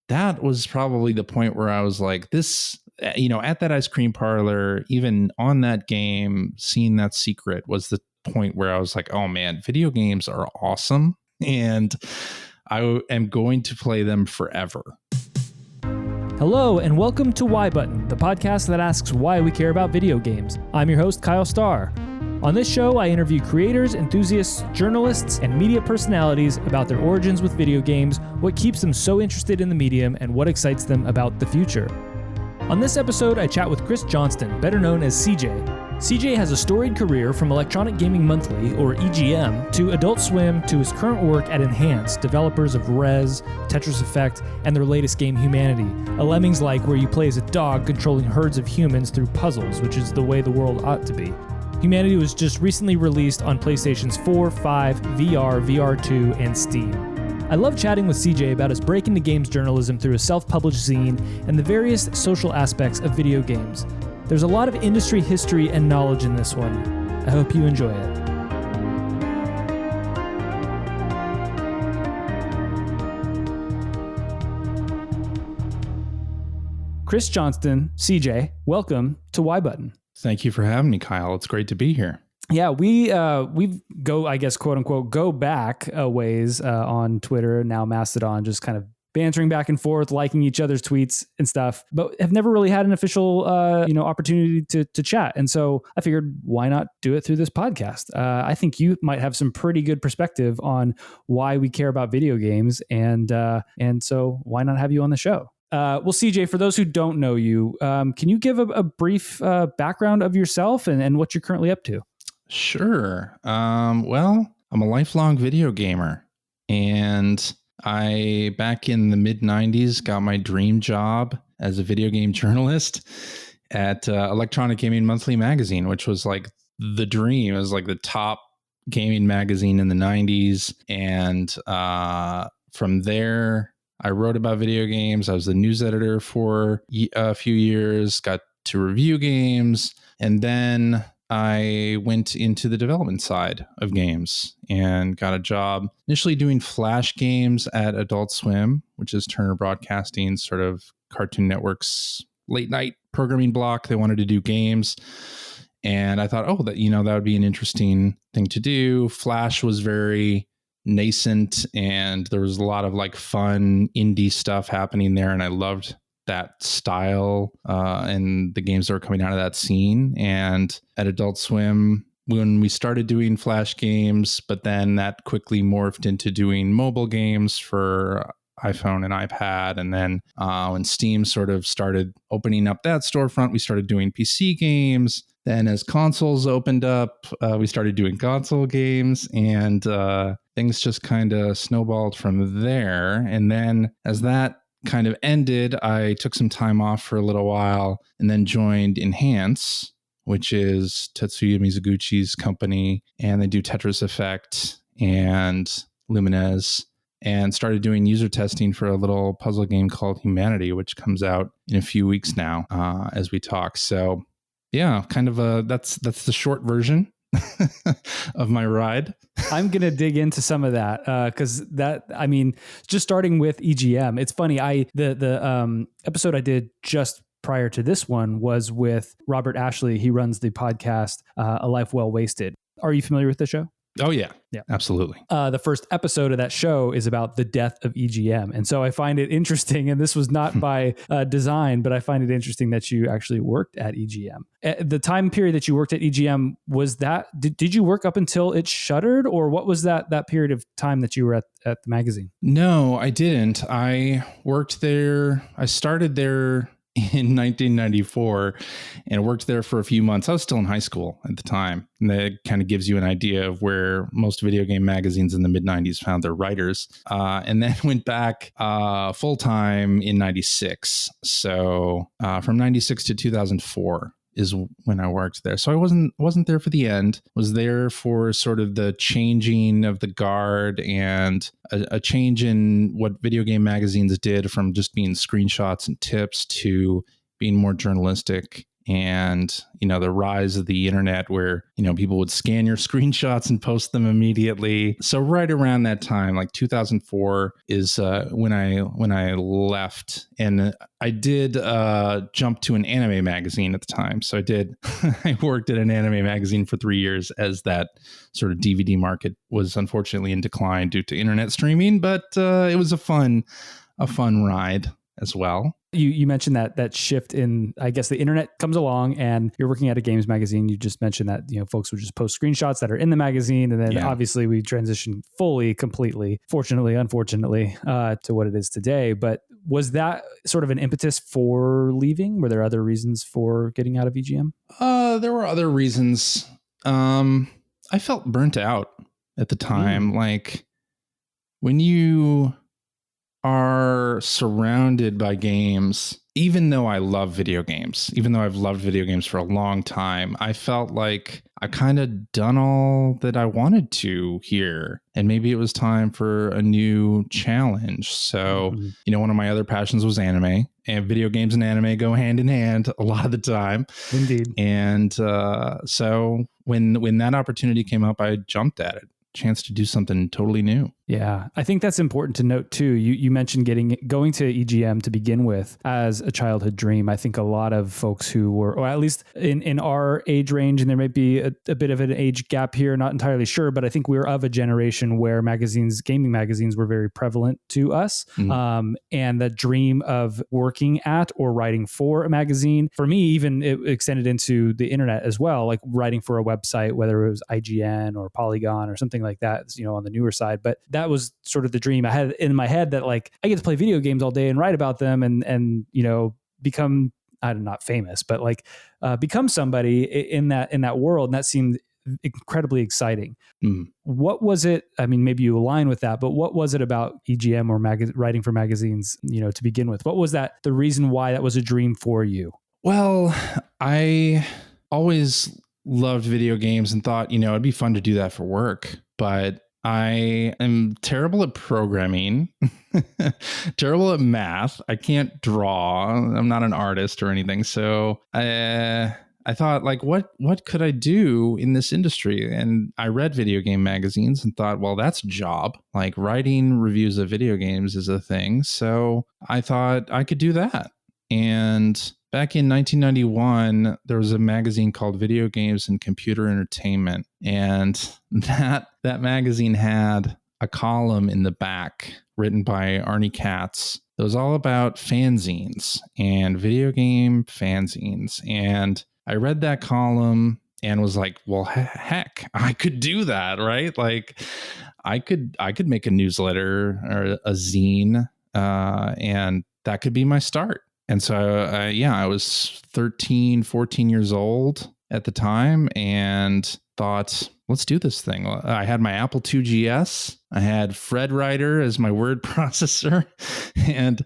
that was probably the point where I was like, this, at that ice cream parlor, even on that game, seeing that secret was the point where I was like, oh man, video games are awesome. And I am going to play them forever. Hello, and welcome to Y Button, the podcast that asks why we care about video games. I'm your host, Kyle Starr. On this show, I interview creators, enthusiasts, journalists, and media personalities about their origins with video games, what keeps them so interested in the medium, and what excites them about the future. On this episode, I chat with Chris Johnston, better known as CJ. CJ has a storied career from Electronic Gaming Monthly, or EGM, to Adult Swim, to his current work at Enhance, developers of Rez, Tetris Effect, and their latest game, Humanity, a Lemmings-like where you play as a dog controlling herds of humans through puzzles, which is the way the world ought to be. Humanity was just recently released on PlayStations 4, 5, VR, VR2, and Steam. I love chatting with CJ about his break into games journalism through a self-published zine and the various social aspects of video games. There's a lot of industry history and knowledge in this one. I hope you enjoy it. Chris Johnston, CJ, welcome to Y Button. Thank you for having me, Kyle. It's great to be here. Yeah, we go, I guess, quote unquote, go back a ways on Twitter, now Mastodon, just kind of bantering back and forth, liking each other's tweets and stuff, but have never really had an official, opportunity to chat. And so I figured, why not do it through this podcast? I think you might have some pretty good perspective on why we care about video games, and so why not have you on the show? Well, CJ, for those who don't know you, can you give a brief background of yourself and what you're currently up to? Sure. Well, I'm a lifelong video gamer, and I, back in the mid-90s, got my dream job as a video game journalist at Electronic Gaming Monthly magazine, which was like the dream. It was like the top gaming magazine in the 90s. And from there, I wrote about video games. I was the news editor for a few years, got to review games, and then I went into the development side of games and got a job initially doing Flash games at Adult Swim, which is Turner Broadcasting's sort of Cartoon Network's late night programming block. They wanted to do games. And I thought, that would be an interesting thing to do. Flash was very nascent and there was a lot of like fun indie stuff happening there. And I loved that style and the games that were coming out of that scene. And at Adult Swim, when we started doing Flash games, but then that quickly morphed into doing mobile games for iPhone and iPad. And then when Steam sort of started opening up that storefront, we started doing PC games. Then as consoles opened up, we started doing console games, and things just kind of snowballed from there. And then as that kind of ended, I took some time off for a little while and then joined Enhance, which is Tetsuya Mizuguchi's company, and they do Tetris Effect and Lumines, and started doing user testing for a little puzzle game called Humanity, which comes out in a few weeks now as we talk. So yeah, kind of that's the short version of my ride. I'm going to dig into some of that because just starting with EGM, it's funny. The episode I did just prior to this one was with Robert Ashley. He runs the podcast A Life Well Wasted. Are you familiar with the show? Oh, yeah. Yeah, absolutely. The first episode of that show is about the death of EGM. And so I find it interesting, and this was not by design, but I find it interesting that you actually worked at EGM. The time period that you worked at EGM, was that, did you work up until it shuttered, or what was that period of time that you were at the magazine? No, I didn't. I worked there. I started there in 1994 and worked there for a few months. I was still in high school at the time. And that kind of gives you an idea of where most video game magazines in the mid 90s found their writers. And then went back full time in 96. So from 96 to 2004 is when I worked there. So I wasn't there for the end, was there for sort of the changing of the guard and a change in what video game magazines did from just being screenshots and tips to being more journalistic and, the rise of the internet where, people would scan your screenshots and post them immediately. So right around that time, like 2004 is when I left, and I did jump to an anime magazine at the time. So I worked at an anime magazine for 3 years as that sort of DVD market was unfortunately in decline due to internet streaming, but it was a fun ride as well. You mentioned that shift in, I guess, the internet comes along and you're working at a games magazine. You just mentioned that, folks would just post screenshots that are in the magazine. And then obviously we transitioned completely, fortunately, unfortunately, to what it is today. But was that sort of an impetus for leaving? Were there other reasons for getting out of EGM? There were other reasons. I felt burnt out at the time. Like when you are surrounded by games, even though I've loved video games for a long time, I felt like I kind of done all that I wanted to here. And maybe it was time for a new challenge. So, one of my other passions was anime, and video games and anime go hand in hand a lot of the time. Indeed. And so when that opportunity came up, I jumped at it. Chance to do something totally new. Yeah, I think that's important to note too. You mentioned going to EGM to begin with as a childhood dream. I think a lot of folks who were, or at least in our age range, and there might be a bit of an age gap here, not entirely sure, but I think we're of a generation where gaming magazines were very prevalent to us. And the dream of working at or writing for a magazine, for me, even it extended into the internet as well, like writing for a website, whether it was IGN or Polygon or something like that, on the newer side. But that was sort of the dream I had in my head, that like I get to play video games all day and write about them and become, I'm not famous, but like become somebody in that world. And that seemed incredibly exciting. What was it? I mean, maybe you align with that, but what was it about EGM or writing for magazines, to begin with? What was the reason why that was a dream for you? Well, I always loved video games and thought, it'd be fun to do that for work, but I am terrible at programming, terrible at math. I can't draw. I'm not an artist or anything. So I thought, like, what could I do in this industry? And I read video game magazines and thought, well, that's a job. Like writing reviews of video games is a thing. So I thought I could do that. And back in 1991, there was a magazine called Video Games and Computer Entertainment. And that magazine had a column in the back written by Arnie Katz. It was all about fanzines and video game fanzines. And I read that column and was like, well, heck, I could do that, right? Like I could make a newsletter or a zine, and that could be my start. And so, I was 13, 14 years old at the time and thought, let's do this thing. I had my Apple IIgs. I had Fred Writer as my word processor and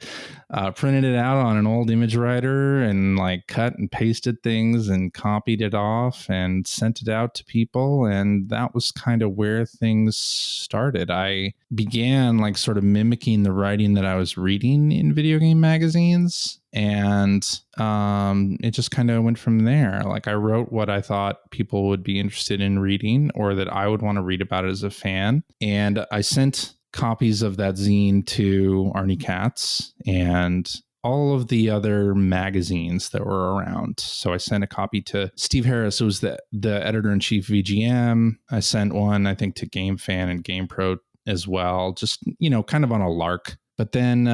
printed it out on an old image writer and like cut and pasted things and copied it off and sent it out to people. And that was kind of where things started. I began like sort of mimicking the writing that I was reading in video game magazines. And it just kind of went from there. Like I wrote what I thought people would be interested in reading or that I would want to read about it as a fan. And I sent copies of that zine to Arnie Katz and all of the other magazines that were around. So I sent a copy to Steve Harris, who was the editor-in-chief of VGM. I sent one, I think, to GameFan and GamePro as well, just, kind of on a lark. But then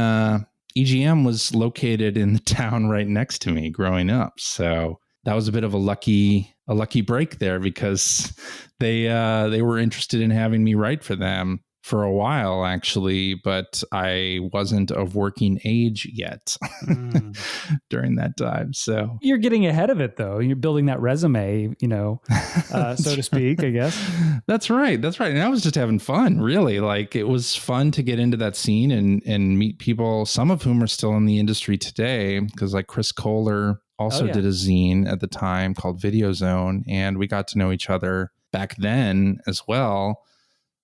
EGM was located in the town right next to me growing up. So that was a bit of a lucky break there because they were interested in having me write for them for a while, actually, but I wasn't of working age yet during that time. So you're getting ahead of it, though. You're building that resume, so to speak, I guess. That's right. And I was just having fun, really. Like it was fun to get into that scene and meet people, some of whom are still in the industry today, because like Chris Kohler also did a zine at the time called Video Zone, and we got to know each other back then as well.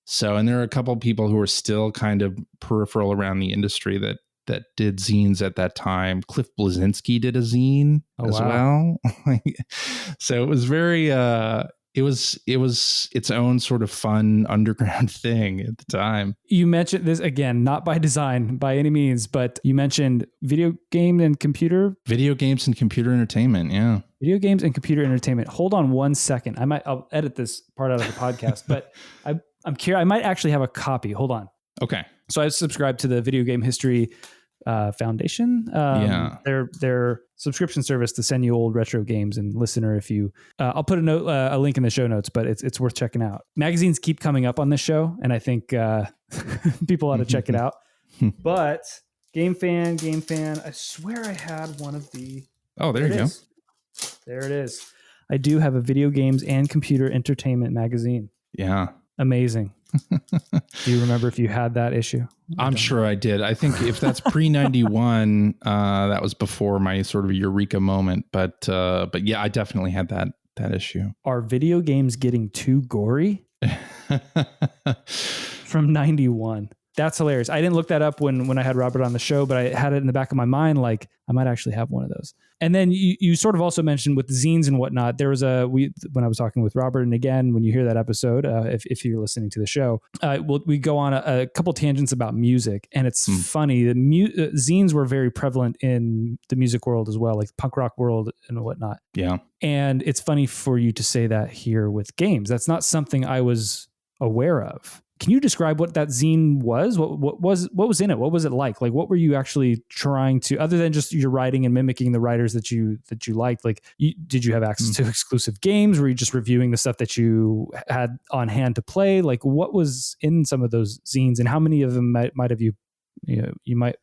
So, and there are a couple of people who are still kind of peripheral around the industry that that did zines at that time. Cliff Bleszinski did a zine as well. So it was very it was its own sort of fun underground thing at the time. You mentioned this again, not by design by any means, but you mentioned video games and computer entertainment. Yeah. Video games and computer entertainment. Hold on one second. I'll edit this part out of the podcast, but I'm curious. I might actually have a copy. Hold on. Okay. So I subscribe to the Video Game History Foundation. Their subscription service to send you old retro games. And listener, if you, I'll put a link in the show notes, but it's worth checking out. Magazines keep coming up on this show, and I think people ought to check it out. But Game Fan, I swear I had one of the. Oh, there you go. There it is. I do have a video games and computer entertainment magazine. Yeah. Amazing. Do you remember if you had that issue? I'm sure I did. I think if that's pre-91, that was before my sort of eureka moment. But yeah, I definitely had that issue. Are video games getting too gory? From 91. That's hilarious. I didn't look that up when I had Robert on the show, but I had it in the back of my mind, like I might actually have one of those. And then you sort of also mentioned with the zines and whatnot, there was when I was talking with Robert, and again, when you hear that episode, if you're listening to the show, we go on a couple tangents about music, and it's funny. The zines were very prevalent in the music world as well, like punk rock world and whatnot. Yeah. And it's funny for you to say that here with games. That's not something I was aware of. Can you describe what that zine was? What was in it? What was it like? Like, what were you actually trying to, other than just your writing and mimicking the writers that you liked? Like, did you have access to exclusive games? Were you just reviewing the stuff that you had on hand to play? Like, what was in some of those zines, and how many of them might have you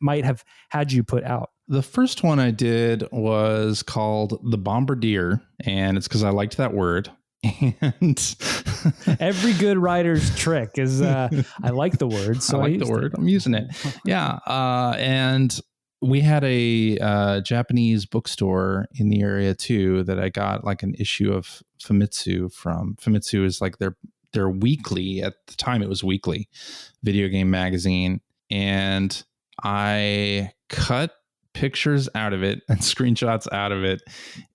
might have had you put out? The first one I did was called The Bombardier, and it's because I liked that word. And every good writer's trick is I like the word, so I like the word. I'm using it. Yeah. And we had a Japanese bookstore in the area too that I got like an issue of Famitsu from. Famitsu is like their weekly, at the time it was weekly, video game magazine, and I cut pictures out of it and screenshots out of it,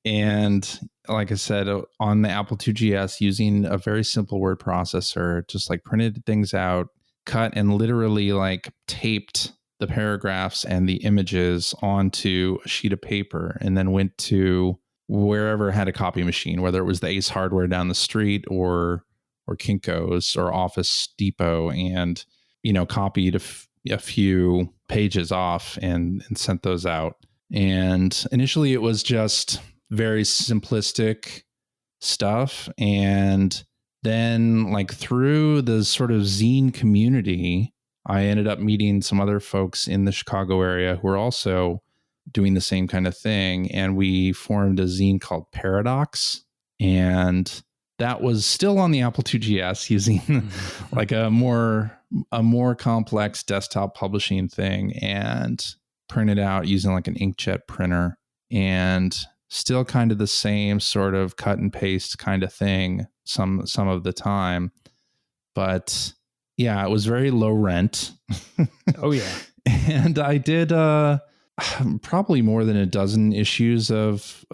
and like I said, on the Apple IIgs, using a very simple word processor, just like printed things out, cut, and literally like taped the paragraphs and the images onto a sheet of paper, and then went to wherever had a copy machine, whether it was the Ace Hardware down the street or Kinko's or Office Depot, and copied a few pages off and sent those out. And initially it was just very simplistic stuff. And then like through the sort of zine community, I ended up meeting some other folks in the Chicago area who were also doing the same kind of thing. And we formed a zine called Paradox. And that was still on the Apple IIgs using like a more complex desktop publishing thing, and printed out using like an inkjet printer, and still kind of the same sort of cut and paste kind of thing some of the time. But yeah, it was very low rent. Oh yeah. And I did probably more than a dozen issues of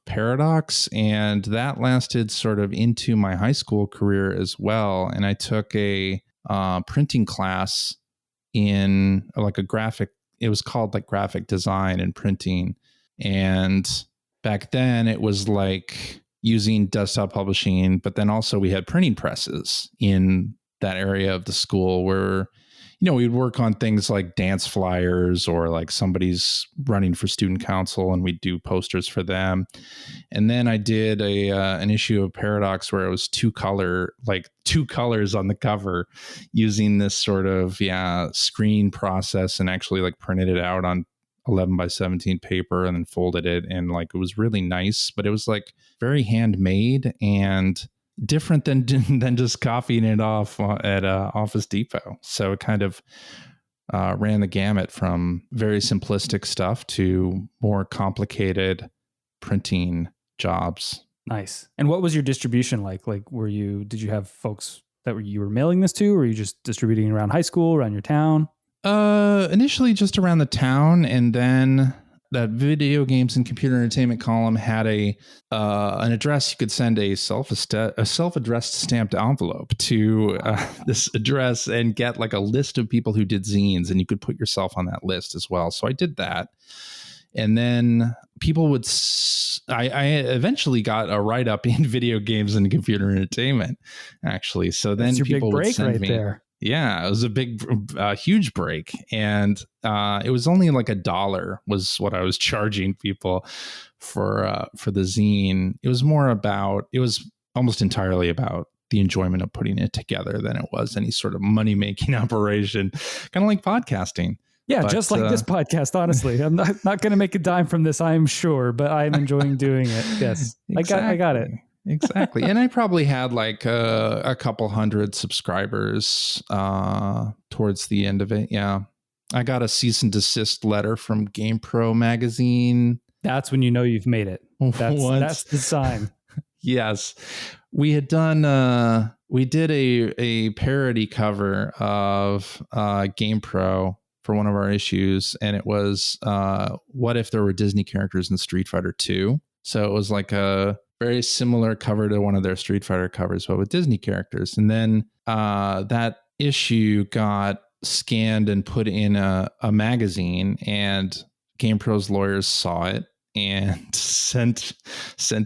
Paradox, and that lasted sort of into my high school career as well. And I took a printing class in like it was called like graphic design and printing. And back then it was like using desktop publishing, but then also we had printing presses in that area of the school where, we'd work on things like dance flyers, or like somebody's running for student council and we'd do posters for them. And then I did an issue of Paradox where it was two colors on the cover, using this sort of screen process, and actually like printed it out on 11x17 paper and then folded it. And like, it was really nice, but it was like very handmade and different than just copying it off at Office Depot. So it kind of ran the gamut from very simplistic stuff to more complicated printing jobs. Nice. And what was your distribution like? Like, did you have folks that you were mailing this to, or were you just distributing around high school, around your town? Initially just around the town, and then that video games and computer entertainment column had an address. You could send a self-addressed stamped envelope to this address and get like a list of people who did zines, and you could put yourself on that list as well. So I did that. And then people would, I eventually got a write-up in video games and computer entertainment, actually. So then That's your people big break would send right me. there. Yeah, it was a huge break. And it was only like $1 was what I was charging people for the zine. It was almost entirely about the enjoyment of putting it together than it was any sort of money-making operation, kind of like podcasting. Yeah, but, just like this podcast, honestly. I'm not going to make a dime from this, I'm sure, but I'm enjoying doing it. Yes, exactly. I got it. Exactly. And I probably had like a couple hundred subscribers towards the end of it. Yeah. I got a cease and desist letter from GamePro magazine. That's when you know you've made it. That's the sign. Yes. We had done, we did a parody cover of GamePro for one of our issues, and it was what if there were Disney characters in Street Fighter 2. So it was like a very similar cover to one of their Street Fighter covers, but with Disney characters. And then that issue got scanned and put in a magazine, and GamePro's lawyers saw it and sent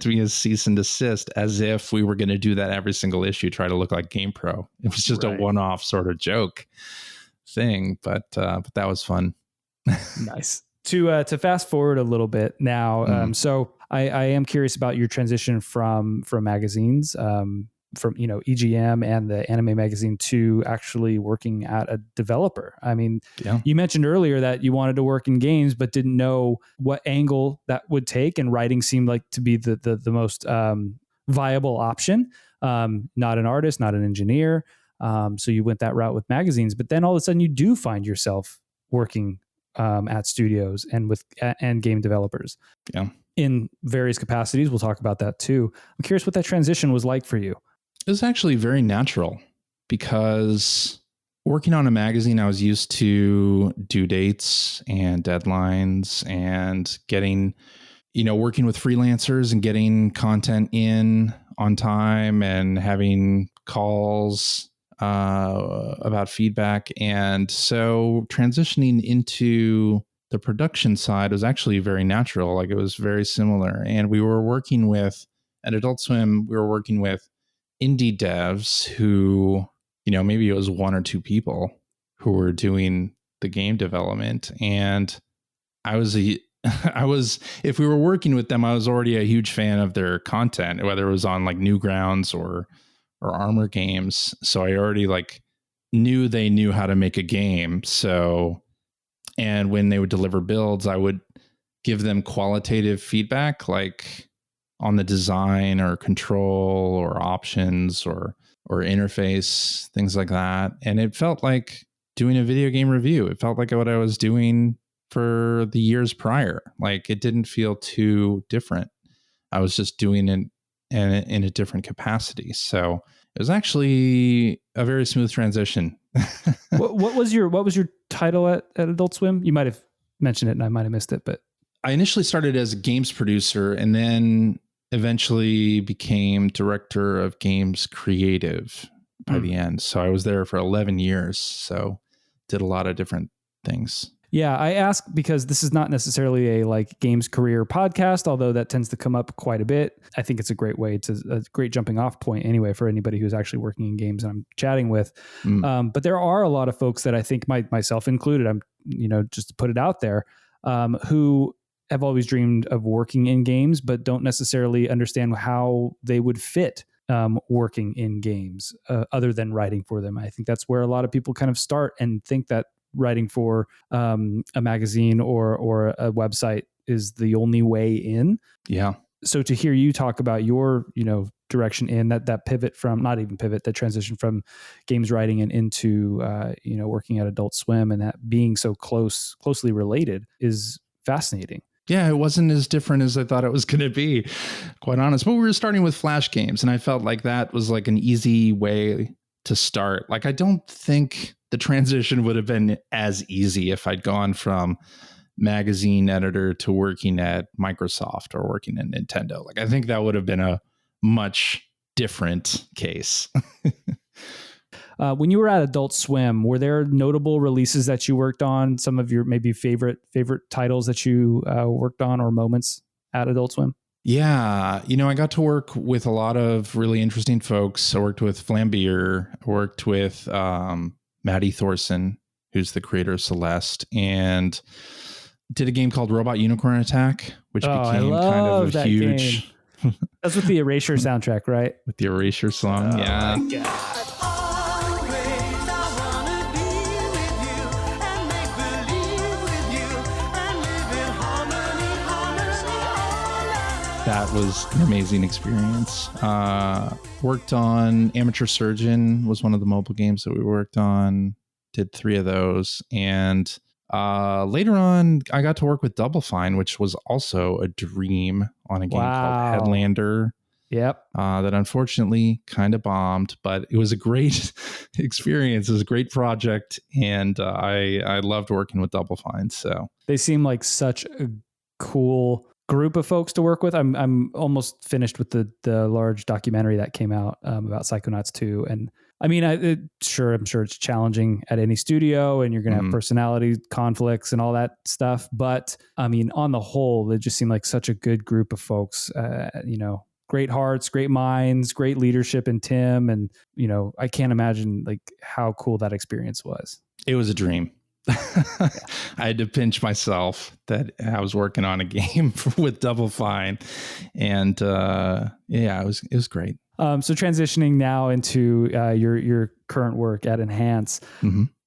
me a cease and desist, as if we were going to do that every single issue, try to look like GamePro. It was just a one-off sort of joke thing, but that was fun. Nice. To fast forward a little bit now, so I am curious about your transition from magazines, from EGM and the anime magazine to actually working at a developer. I mean, You mentioned earlier that you wanted to work in games, but didn't know what angle that would take, and writing seemed like to be the most viable option. Not an artist, not an engineer. So you went that route with magazines, but then all of a sudden you do find yourself working at studios and game developers in various capacities. We'll talk about that too. I'm curious what that transition was like for you. It was actually very natural, because working on a magazine, I was used to due dates and deadlines and getting, working with freelancers and getting content in on time and having calls about feedback. And so transitioning into the production side was actually very natural. Like, it was very similar. And we were working with, at Adult Swim, we were working with indie devs who, maybe it was one or two people who were doing the game development. And I was, if we were working with them, I was already a huge fan of their content, whether it was on like Newgrounds or Armor Games. So I already knew they knew how to make a game. So, and when they would deliver builds, I would give them qualitative feedback, like on the design or control or options or interface, things like that. And it felt like doing a video game review. It felt like what I was doing for the years prior. Like, it didn't feel too different. I was just doing it in a different capacity. So it was actually a very smooth transition. What was your title at Adult Swim? You might have mentioned it and I might have missed it, but I initially started as a games producer and then eventually became director of games creative by the end. So I was there for 11 years. So did a lot of different things. Yeah, I ask because this is not necessarily a games career podcast, although that tends to come up quite a bit. I think it's a great great jumping off point anyway for anybody who's actually working in games and I'm chatting with. But there are a lot of folks that I think, myself included, I'm just to put it out there, who have always dreamed of working in games, but don't necessarily understand how they would fit working in games other than writing for them. I think that's where a lot of people kind of start and think that writing for a magazine or a website is the only way in. Yeah. So to hear you talk about your, direction in that pivot from, not even pivot, that transition from games writing and into, working at Adult Swim, and that being so closely related is fascinating. Yeah, it wasn't as different as I thought it was going to be, quite honest. But we were starting with Flash games, and I felt like that was like an easy way to start. Like, I don't think the transition would have been as easy if I'd gone from magazine editor to working at Microsoft or working at Nintendo. Like, I think that would have been a much different case. When you were at Adult Swim, were there notable releases that you worked on? Some of your maybe favorite titles that you worked on, or moments at Adult Swim? Yeah, I got to work with a lot of really interesting folks. I worked with Flambeer, I worked with Maddie Thorson, who's the creator of Celeste, and did a game called Robot Unicorn Attack, which became kind of a huge... That's with the Erasure soundtrack, right? With the Erasure song, yeah. That was an amazing experience. Worked on Amateur Surgeon, was one of the mobile games that we worked on. Did 3 of those. And later on, I got to work with Double Fine, which was also a dream, on a game called Headlander. Yep. That unfortunately kind of bombed, but it was a great experience. It was a great project. And I loved working with Double Fine. So they seem like such a cool group of folks to work with. I'm almost finished with the large documentary that came out about Psychonauts 2, and I mean, I'm sure it's challenging at any studio, and you're going to have personality conflicts and all that stuff. But I mean, on the whole, they just seem like such a good group of folks. Great hearts, great minds, great leadership in Tim, and I can't imagine like how cool that experience was. It was a dream. I had to pinch myself that I was working on a game with Double Fine, and it was great. So transitioning now into your current work at Enhance,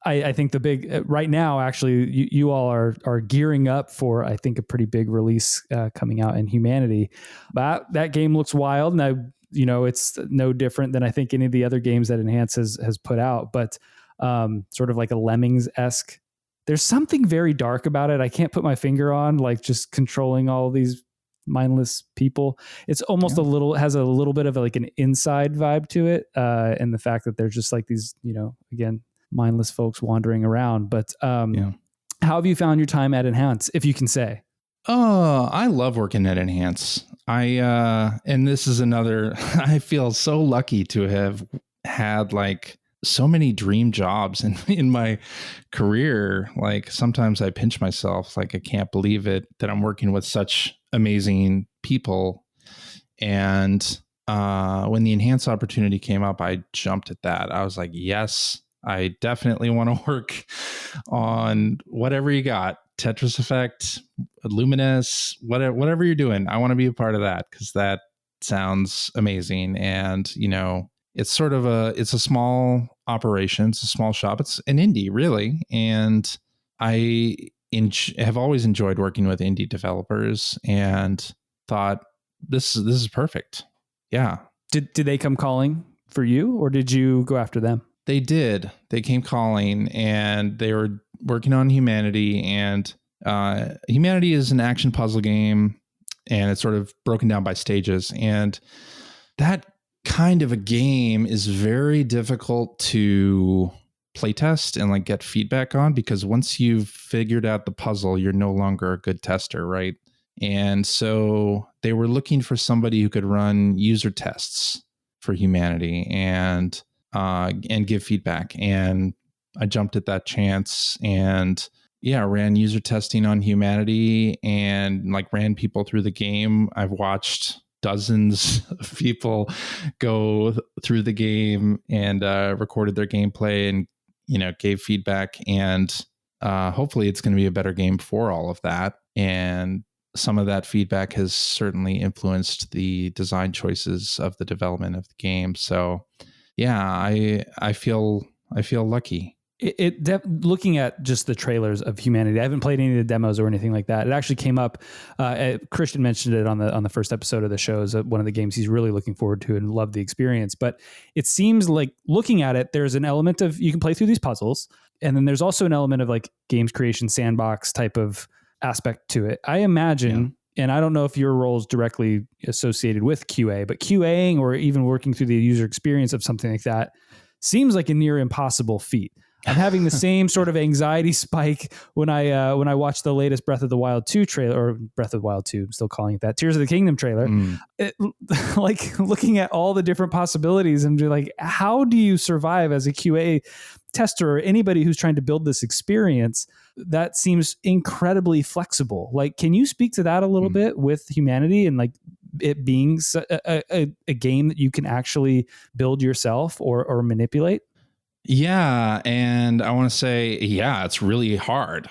I think the big right now, actually, you all are gearing up for, I think, a pretty big release coming out in Humanity. That game looks wild, and it's no different than I think any of the other games that Enhance has put out, but sort of like a Lemmings-esque. There's something very dark about it. I can't put my finger on, like just controlling all these mindless people. It's almost has a little bit of like an Inside vibe to it. And the fact that there's just like these, again, mindless folks wandering around. But how have you found your time at Enhance, if you can say? Oh, I love working at Enhance. And this is another, I feel so lucky to have had like so many dream jobs in my career. Like, sometimes I pinch myself, like, I can't believe it that I'm working with such amazing people. And when the Enhance opportunity came up, I jumped at that. I was like, yes, I definitely want to work on whatever you got. Tetris Effect, Luminous, whatever you're doing. I want to be a part of that, because that sounds amazing. And, it's sort of it's a small operation. It's a small shop. It's an indie, really. And I have always enjoyed working with indie developers, and thought this is perfect. Yeah. Did they come calling for you, or did you go after them? They did. They came calling, and they were working on Humanity. And Humanity is an action puzzle game, and it's sort of broken down by stages. And that kind of a game is very difficult to playtest and like get feedback on, because once you've figured out the puzzle, you're no longer a good tester, right? And so they were looking for somebody who could run user tests for Humanity and give feedback. And I jumped at that chance, and ran user testing on Humanity, and like ran people through the game. I've watched dozens of people go through the game and recorded their gameplay and gave feedback, and hopefully it's going to be a better game for all of that. And some of that feedback has certainly influenced the design choices of the development of the game. So I feel lucky. Looking at just the trailers of Humanity, I haven't played any of the demos or anything like that. It actually came up. Christian mentioned it on the first episode of the show as one of the games he's really looking forward to and loved the experience. But it seems like, looking at it, there's an element of, you can play through these puzzles, and then there's also an element of like games creation sandbox type of aspect to it. I imagine, and I don't know if your role is directly associated with QA, but QAing or even working through the user experience of something like that seems like a near impossible feat. I'm having the same sort of anxiety spike when I watched the latest Breath of the Wild 2 trailer, or Breath of the Wild 2, I'm still calling it that, Tears of the Kingdom trailer. Like looking at all the different possibilities and be like, how do you survive as a QA tester or anybody who's trying to build this experience? That seems incredibly flexible. Like, can you speak to that a little bit with Humanity and like it being a game that you can actually build yourself or manipulate? Yeah. And I want to say, yeah, it's really hard.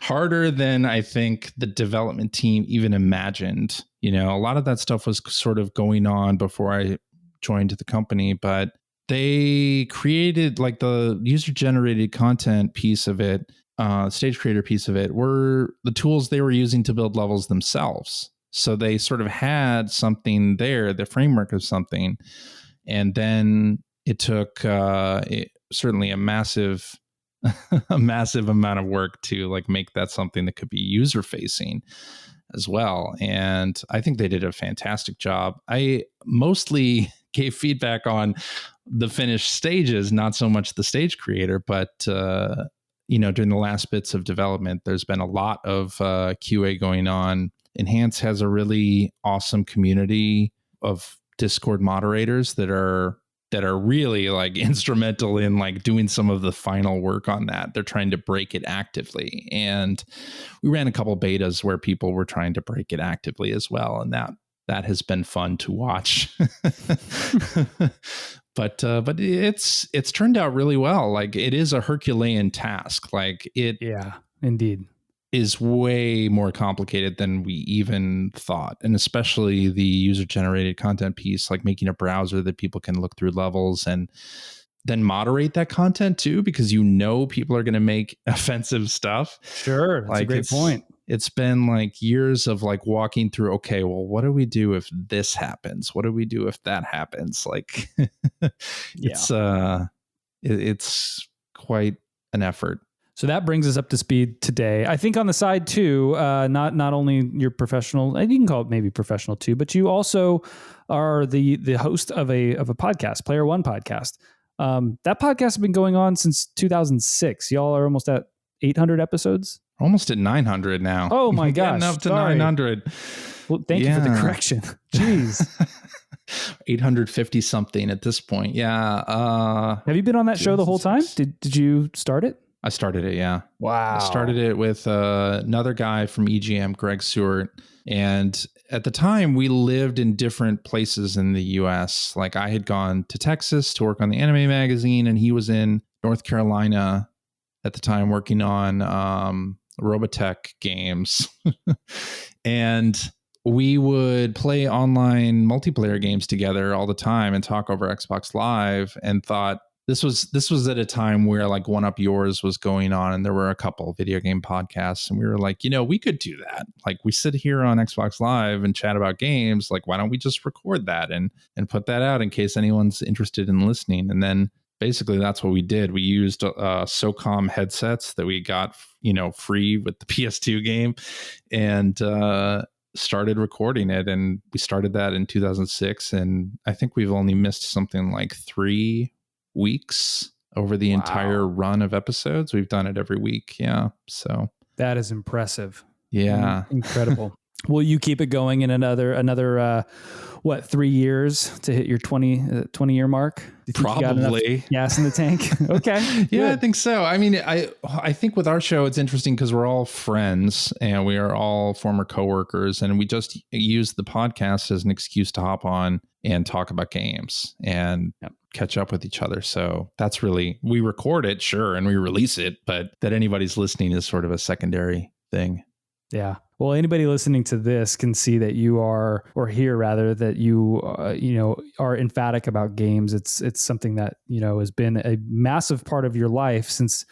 Harder than I think the development team even imagined. You know, a lot of that stuff was sort of going on before I joined the company, but they created like the user generated content piece of it, stage creator piece of it, were the tools they were using to build levels themselves. So they sort of had something there, the framework of something. And then it took certainly a massive amount of work to like make that something that could be user facing as well. And I think they did a fantastic job. I mostly gave feedback on the finished stages, not so much the stage creator, but during the last bits of development, there's been a lot of QA going on. Enhance has a really awesome community of Discord moderators that are really like instrumental in like doing some of the final work on that. They're trying to break it actively. And we ran a couple betas where people were trying to break it actively as well. And that has been fun to watch. But it's turned out really well. Like it is a Herculean task. Like yeah, indeed, is way more complicated than we even thought. And especially the user generated content piece, like making a browser that people can look through levels and then moderate that content too, because people are going to make offensive stuff. Sure. That's a great point. It's been like years of like walking through, okay, well, what do we do if this happens? What do we do if that happens? Like it's quite an effort. So that brings us up to speed today. I think on the side too, not only your professional, and you can call it maybe professional too, but you also are the host of a podcast, Player One podcast. That podcast has been going on since 2006. Y'all are almost at 800 episodes. Almost at 900 now. Oh my gosh! Getting up to 900. Well, thank you for the correction. Jeez. 850 something at this point. Yeah. Have you been on that show the whole time? Did you start it? I started it, yeah. Wow. I started it with another guy from EGM, Greg Stewart. And at the time, we lived in different places in the U.S. Like I had gone to Texas to work on the anime magazine, and he was in North Carolina at the time working on Robotech games. And we would play online multiplayer games together all the time and talk over Xbox Live, and thought, This was at a time where like One Up Yours was going on, and there were a couple video game podcasts, and we were like, we could do that. Like we sit here on Xbox Live and chat about games. Like, why don't we just record that and put that out in case anyone's interested in listening? And then basically that's what we did. We used SOCOM headsets that we got, free with the PS2 game, and started recording it. And we started that in 2006. And I think we've only missed something like 3 weeks over the entire run of episodes. We've done it every week. Yeah. So that is impressive. Yeah. Incredible. Will you keep it going in another 3 years to hit your 20-year mark? Do you think Probably. You got enough gas in the tank? Okay. Yeah, Good. I think so. I mean, I think with our show, it's interesting because we're all friends and we are all former coworkers, and we just use the podcast as an excuse to hop on and talk about games and catch up with each other. So that's really, we record it, sure, and we release it, but that anybody's listening is sort of a secondary thing. Yeah. Well, anybody listening to this can see that you are, or hear rather, that you, are emphatic about games. It's something that, has been a massive part of your life since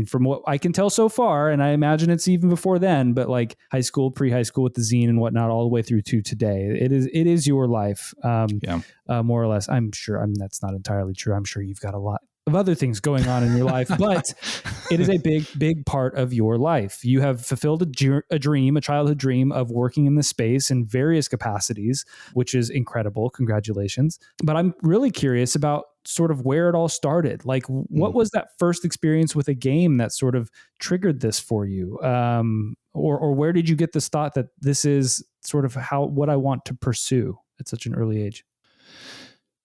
from what I can tell so far, and I imagine it's even before then, but like high school, pre-high school with the zine and whatnot, all the way through to today. It is your life, more or less. I'm sure that's not entirely true. I'm sure you've got a lot of other things going on in your life, but it is a big part of your life. You have fulfilled a dream, a childhood dream of working in this space in various capacities, which is incredible. Congratulations. But I'm really curious about sort of where it all started. Like, what was that first experience with a game that sort of triggered this for you? Or where did you get this thought that this is sort of what I want to pursue at such an early age?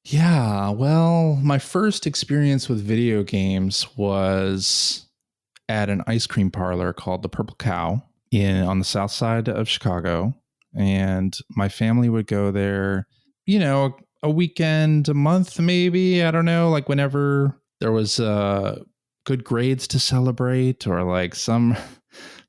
Yeah, well, my first experience with video games was at an ice cream parlor called the Purple Cow on the south side of Chicago. And my family would go there, you know, a weekend, a month, maybe, I don't know, like whenever there was good grades to celebrate, or like someone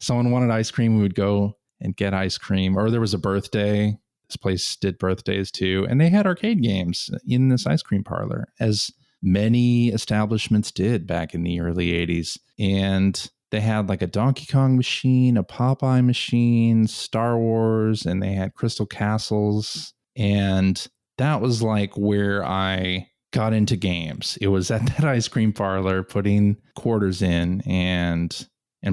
wanted ice cream, we would go and get ice cream, or there was a birthday. This place did birthdays too. And they had arcade games in this ice cream parlor, as many establishments did back in the early 80s. And they had like a Donkey Kong machine, a Popeye machine, Star Wars, and they had Crystal Castles. And that was like where I got into games. It was at that ice cream parlor, putting quarters in and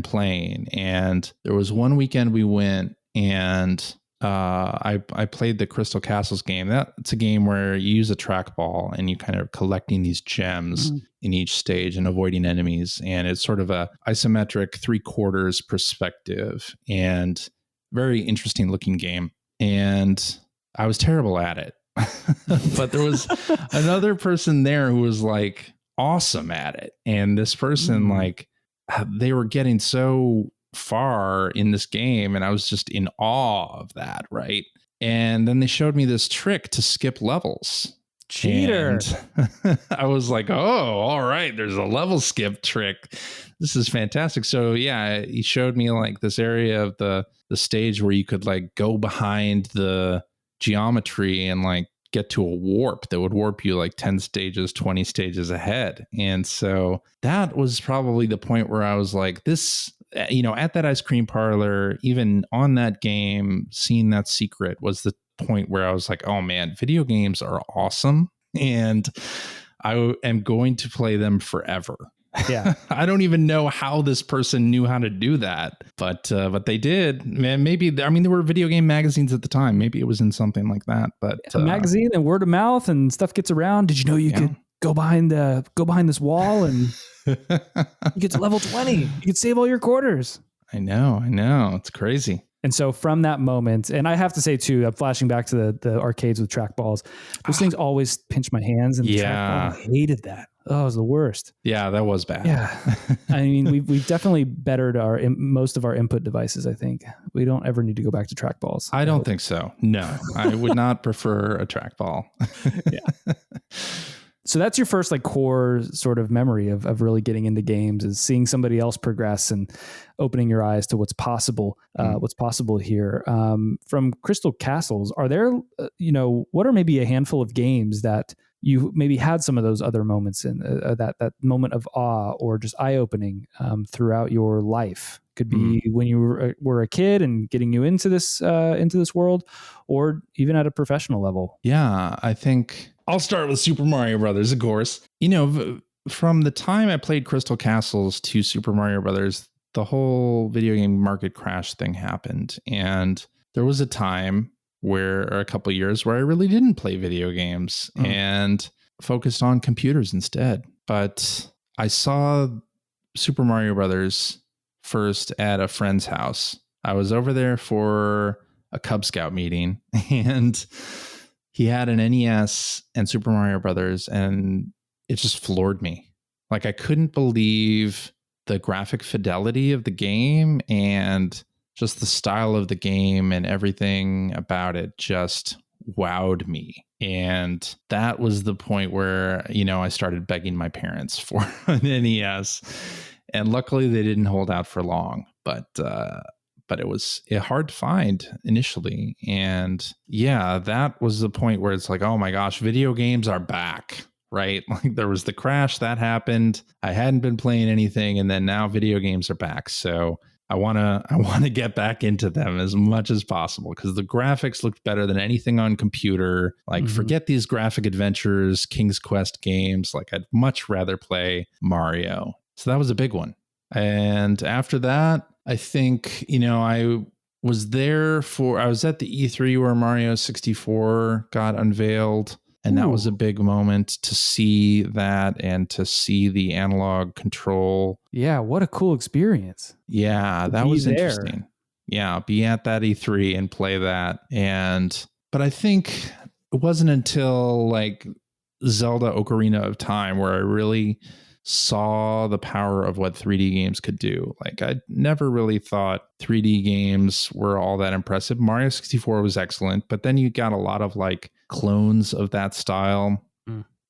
playing. And there was one weekend we went, and I played the Crystal Castles game. That's a game where you use a trackball and you kind of collecting these gems in each stage and avoiding enemies. And it's sort of a isometric 3/4 perspective, and very interesting looking game. And I was terrible at it, but there was another person there who was like awesome at it. And this person, like, they were getting so far in this game, and I was just in awe of that, right? And then they showed me this trick to skip levels. Cheater. And I was like, oh, all right, there's a level skip trick. This is fantastic. So yeah, he showed me like this area of the stage where you could like go behind the geometry and like get to a warp that would warp you like 10 stages, 20 stages ahead. And so that was probably the point where I was like, this, you know, at that ice cream parlor, even on that game, seeing that secret was the point where I was like, oh man, video games are awesome. And I am going to play them forever. Yeah. I don't even know how this person knew how to do that, but they did. Man, maybe, I mean, there were video game magazines at the time. Maybe it was in something like that, but a magazine and word of mouth and stuff gets around. Did you know you could go behind this wall and you get to level 20? You could save all your quarters. I know. It's crazy. And so from that moment, and I have to say too, I'm flashing back to the arcades with trackballs. Those things always pinch my hands, and I hated that. Oh, it was the worst. Yeah, that was bad. Yeah. I mean, we've definitely bettered most of our input devices, I think. We don't ever need to go back to trackballs. I don't think so. No, I would not prefer a trackball. Yeah. So that's your first like core sort of memory of really getting into games, is seeing somebody else progress and opening your eyes to what's possible here. From Crystal Castles, are there, what are maybe a handful of games that you maybe had some of those other moments in that moment of awe or just eye-opening throughout your life? Could be when you were a kid and getting you into this world, or even at a professional level. Yeah, I think I'll start with Super Mario Brothers, of course. You know, from the time I played Crystal Castles to Super Mario Brothers, the whole video game market crash thing happened. And there was a time a couple of years where I really didn't play video games and focused on computers instead. But I saw Super Mario Brothers first at a friend's house. I was over there for a Cub Scout meeting, and he had an NES and Super Mario Brothers, and it just floored me. Like, I couldn't believe the graphic fidelity of the game and just the style of the game, and everything about it just wowed me. And that was the point where, I started begging my parents for an NES, and luckily they didn't hold out for long, but it was hard to find initially. And yeah, that was the point where it's like, oh my gosh, video games are back, right? Like, there was the crash that happened. I hadn't been playing anything, and then now video games are back. So I want to get back into them as much as possible, because the graphics looked better than anything on computer. Like, forget these graphic adventures, King's Quest games. Like, I'd much rather play Mario. So that was a big one. And after that, I think, I was at the E3 where Mario 64 got unveiled. And that was Ooh. a big moment to see that and to see the analog control. Yeah, what a cool experience. Yeah, To that be was there. interesting. Yeah, be at that E3 and play that. But I think it wasn't until like Zelda Ocarina of Time where I really saw the power of what 3D games could do. Like I never really thought 3D games were all that impressive. Mario 64 was excellent, but then you got a lot of like clones of that style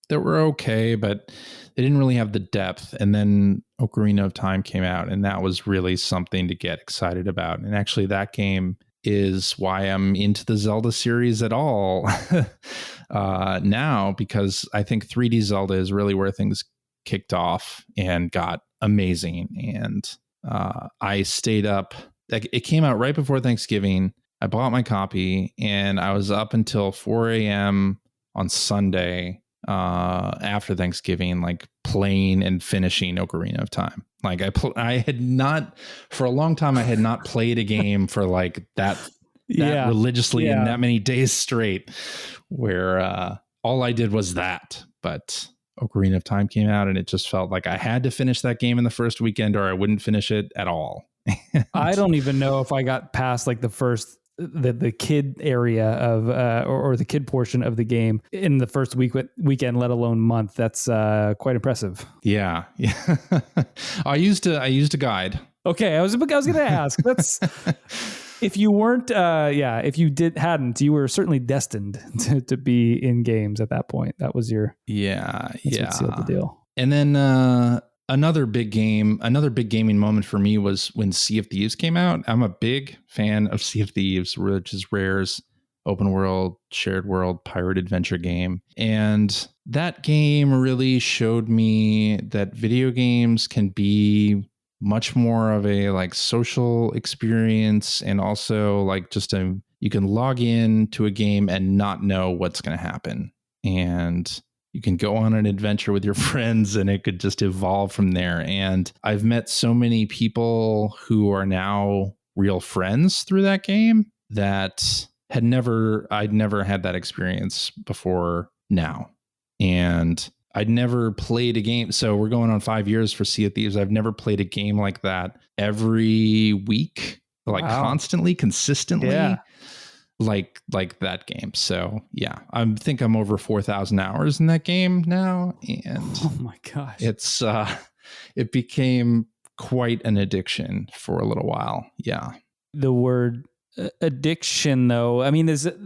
that were okay, but they didn't really have the depth. And then Ocarina of Time came out, and that was really something to get excited about. And actually that game is why I'm into the Zelda series at all now, because I think 3D Zelda is really where things kicked off and got amazing. And I stayed up. Like, it came out right before Thanksgiving. I bought my copy, and I was up until 4 a.m. on Sunday after Thanksgiving, like playing and finishing Ocarina of Time. Like I had not, for a long time, I had not played a game for like that religiously in that many days straight, where all I did was that. But Ocarina of Time came out, and it just felt like I had to finish that game in the first weekend or I wouldn't finish it at all. I don't even know if I got past like the kid area of or the kid portion of the game in the first weekend, let alone month. That's quite impressive. Yeah. I used a guide. Okay, I was going to ask. That's if you weren't, if you hadn't, you were certainly destined to be in games at that point. That was your what sealed the deal. And then another big gaming moment for me was when Sea of Thieves came out. I'm a big fan of Sea of Thieves, which is Rare's open world, shared world, pirate adventure game. And that game really showed me that video games can be much more of a like social experience, and also like you can log in to a game and not know what's going to happen. And you can go on an adventure with your friends, and it could just evolve from there. And I've met so many people who are now real friends through that game that I'd never had that experience before now. And I'd never played a game. So we're going on 5 years for Sea of Thieves. I've never played a game like that every week, like constantly, consistently. Yeah. Like that game. So yeah, I think I'm over 4,000 hours in that game now. And oh my gosh, it's it became quite an addiction for a little while. Yeah. The word addiction, though, I mean, is it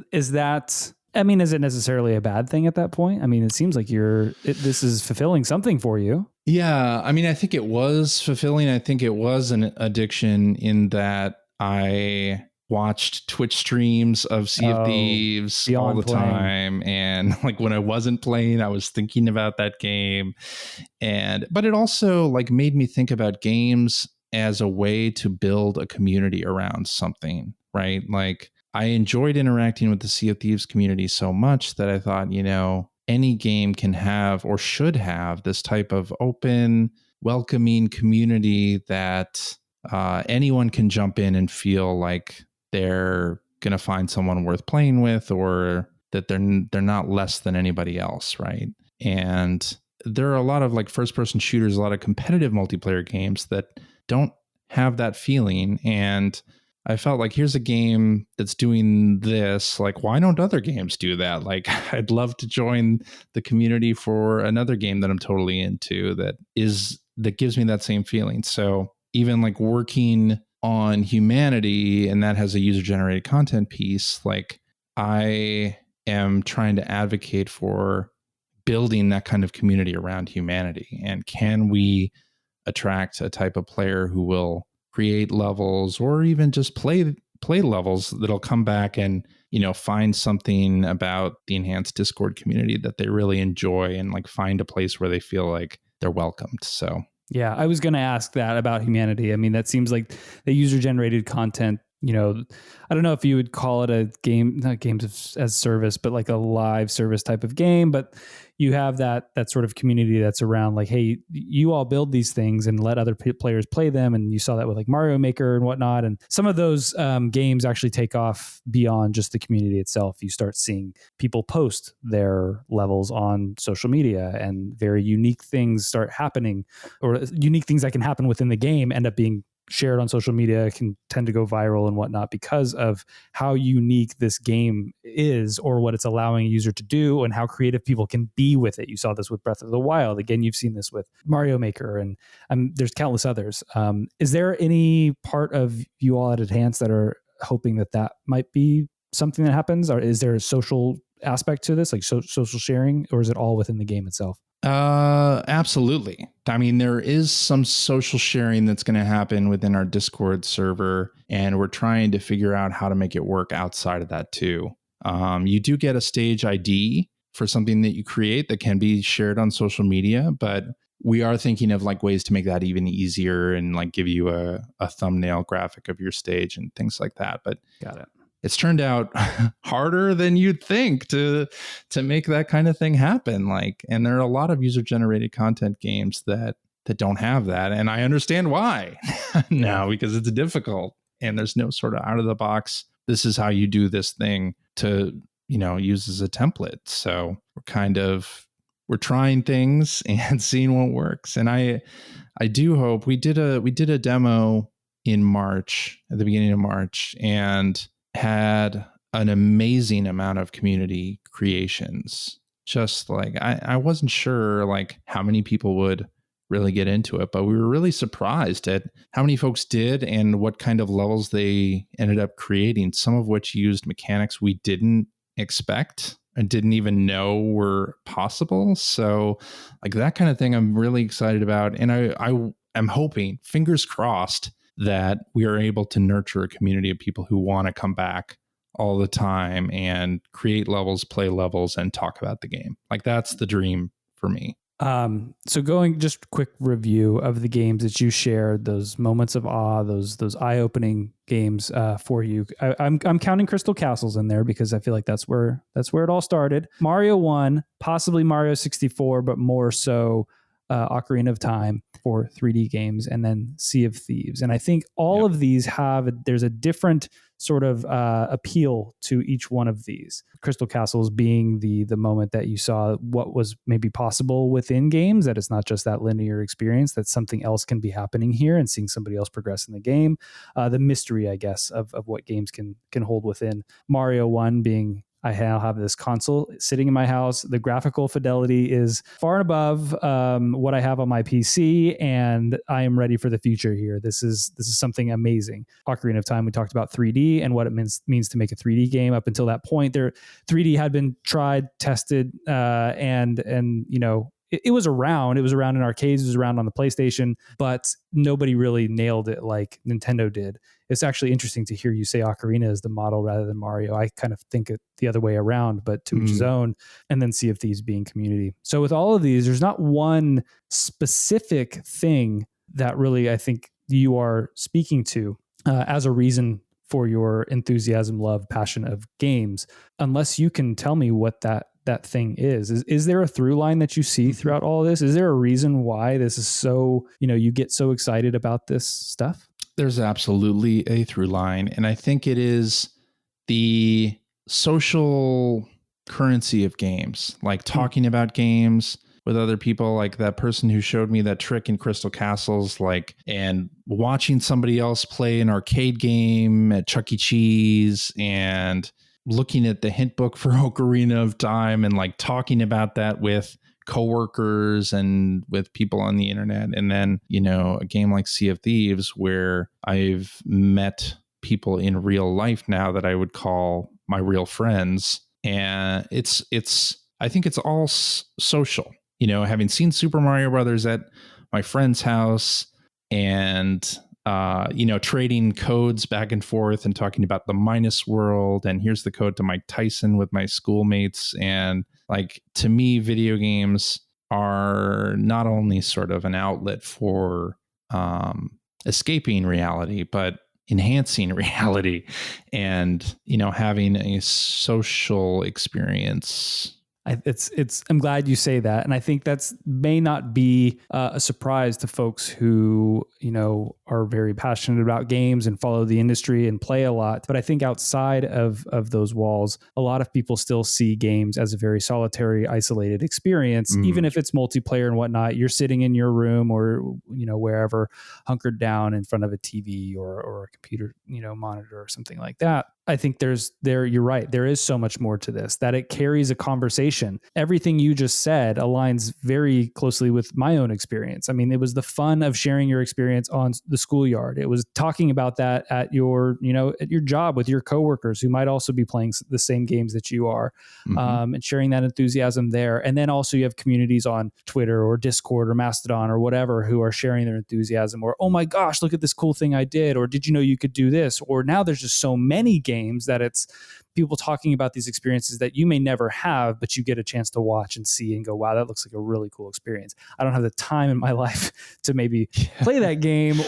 necessarily a bad thing at that point? I mean, it seems like this is fulfilling something for you. Yeah. I mean, I think it was fulfilling. I think it was an addiction in that I watched Twitch streams of Sea of Thieves all the time. And like when I wasn't playing, I was thinking about that game. But it also like made me think about games as a way to build a community around something, right? Like I enjoyed interacting with the Sea of Thieves community so much that I thought, any game can have or should have this type of open, welcoming community that anyone can jump in and feel like they're going to find someone worth playing with, or that they're not less than anybody else, right? And there are a lot of like first-person shooters, a lot of competitive multiplayer games that don't have that feeling. And I felt like, here's a game that's doing this. Like, why don't other games do that? Like, I'd love to join the community for another game that I'm totally into that gives me that same feeling. So even like working on Humanity, and that has a user-generated content piece, like I am trying to advocate for building that kind of community around Humanity. And can we attract a type of player who will create levels or even just play levels that'll come back and, find something about the enhanced Discord community that they really enjoy, and like find a place where they feel like they're welcomed. So yeah, I was going to ask that about Humanity. I mean, that seems like the user-generated content I don't know if you would call it a game, not games as service, but like a live service type of game. But you have that sort of community that's around like, hey, you all build these things and let other players play them. And you saw that with like Mario Maker and whatnot. And some of those games actually take off beyond just the community itself. You start seeing people post their levels on social media, and very unique things start happening, or unique things that can happen within the game end up being shared on social media, can tend to go viral and whatnot because of how unique this game is, or what it's allowing a user to do, and how creative people can be with it. You saw this with Breath of the Wild. Again, you've seen this with Mario Maker, and there's countless others. Is there any part of you all at Enhance that are hoping that might be something that happens, or is there a social aspect to this, like social sharing, or is it all within the game itself? Absolutely. I mean, there is some social sharing that's going to happen within our Discord server, and we're trying to figure out how to make it work outside of that too. You do get a stage ID for something that you create that can be shared on social media, but we are thinking of like ways to make that even easier and like give you a thumbnail graphic of your stage and things like that. But got it. It's turned out harder than you'd think to make that kind of thing happen. Like, and there are a lot of user generated content games that don't have that. And I understand why now, because it's difficult and there's no sort of out of the box, this is how you do this thing to, use as a template. So we're trying things and seeing what works. And I do hope we did a demo in March, at the beginning of March, and had an amazing amount of community creations. Just like I wasn't sure like how many people would really get into it, but we were really surprised at how many folks did and what kind of levels they ended up creating, some of which used mechanics we didn't expect and didn't even know were possible. So like that kind of thing I'm really excited about. And I am hoping, fingers crossed, that we are able to nurture a community of people who want to come back all the time and create levels, play levels, and talk about the game. Like that's the dream for me. So going just quick review of the games that you shared, those moments of awe, those eye-opening games for you. I'm counting Crystal Castles in there because I feel like that's where it all started. Mario 1, possibly Mario 64, but more so Ocarina of Time for 3D games, and then Sea of Thieves. And I think all of these there's a different sort of appeal to each one of these. Crystal Castles being the moment that you saw what was maybe possible within games, that it's not just that linear experience, that something else can be happening here, and seeing somebody else progress in the game. The mystery, I guess, of what games can hold within. Mario 1 being, I now have this console sitting in my house. The graphical fidelity is far and above what I have on my PC, and I am ready for the future here. This is something amazing. Ocarina of Time, we talked about 3D and what it means to make a 3D game. Up until that point, 3D had been tried, tested, and it was around. It was around in arcades. It was around on the PlayStation, but nobody really nailed it like Nintendo did. It's actually interesting to hear you say Ocarina is the model rather than Mario. I kind of think it the other way around, but to each his own. And then Sea of Thieves being community. So with all of these, there's not one specific thing that really I think you are speaking to as a reason for your enthusiasm, love, passion of games, unless you can tell me what that thing is there a through line that you see throughout all of this? Is there a reason why this is so, you get so excited about this stuff? There's absolutely a through line. And I think it is the social currency of games, like talking about games with other people, like that person who showed me that trick in Crystal Castles, like, and watching somebody else play an arcade game at Chuck E. Cheese, and looking at the hint book for Ocarina of Time and like talking about that with coworkers and with people on the internet. And then, a game like Sea of Thieves, where I've met people in real life now that I would call my real friends. And I think it's all social, having seen Super Mario Brothers at my friend's house and trading codes back and forth and talking about the Minus World, and here's the code to Mike Tyson with my schoolmates. And like, to me, video games are not only sort of an outlet for escaping reality, but enhancing reality and, having a social experience. I'm glad you say that. And I think that's may not be a surprise to folks who, are very passionate about games and follow the industry and play a lot. But I think outside of those walls, a lot of people still see games as a very solitary, isolated experience. Even if it's multiplayer and whatnot, you're sitting in your room or, wherever, hunkered down in front of a TV or a computer, monitor or something like that. I think you're right. There is so much more to this, that it carries a conversation. Everything you just said aligns very closely with my own experience. I mean, it was the fun of sharing your experience on the schoolyard. It was talking about that at your job with your coworkers who might also be playing the same games that you are, and sharing that enthusiasm there. And then also you have communities on Twitter or Discord or Mastodon or whatever who are sharing their enthusiasm, or, oh my gosh, look at this cool thing I did, or did you know you could do this? Or now there's just so many games that it's people talking about these experiences that you may never have, but you get a chance to watch and see and go, wow, that looks like a really cool experience. I don't have the time in my life to maybe play that game